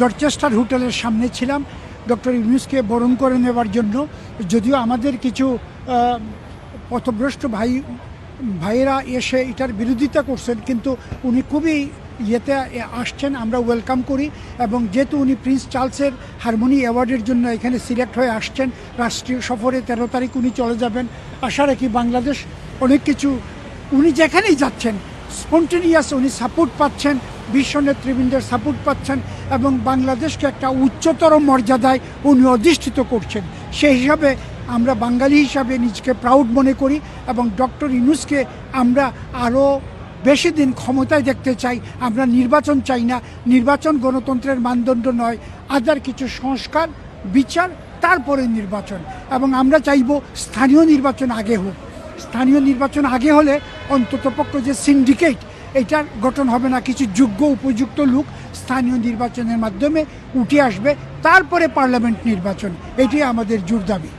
Dorchester হোটেলের সামনে ছিলাম ডক্টর ইউনূসকে বরণ করে নেওয়ার জন্য। যদিও আমাদের কিছু পথভ্রষ্ট ভাইয়েরা এসে এটার বিরোধিতা করছেন, কিন্তু উনি খুবই আসছেন, আমরা ওয়েলকাম করি। এবং যেহেতু উনি প্রিন্স চার্লসের হারমোনি অ্যাওয়ার্ডের জন্য এখানে সিলেক্ট হয়ে আসছেন, রাষ্ট্রীয় সফরে 13 তারিখ উনি চলে যাবেন। আশা রাখি বাংলাদেশ অনেক কিছু, উনি যেখানেই যাচ্ছেন স্পন্টেনিয়াস উনি সাপোর্ট পাচ্ছেন, বিশ্ব নেতৃবৃন্দের সাপোর্ট পাচ্ছেন এবং বাংলাদেশকে একটা উচ্চতর মর্যাদায় উনি অধিষ্ঠিত করছেন। সেই হিসাবে আমরা বাঙালি হিসাবে নিজেকে প্রাউড মনে করি এবং ডক্টর ইউনূসকে আমরা আরও বেশি দিন ক্ষমতায় দেখতে চাই। আমরা নির্বাচন চাই না, নির্বাচন গণতন্ত্রের মানদণ্ড নয়, আদার কিছু সংস্কার বিচার তারপরে নির্বাচন। এবং আমরা চাইব স্থানীয় নির্বাচন আগে হোক। স্থানীয় নির্বাচন আগে হলে অন্ততপক্ষে যে সিন্ডিকেট এটার গঠন হবে না, কিছু যোগ্য উপযুক্ত লোক স্থানীয় নির্বাচনের মাধ্যমে উঠে আসবে, তারপরে পার্লামেন্ট নির্বাচন। এটি আমাদের জোর দাবি।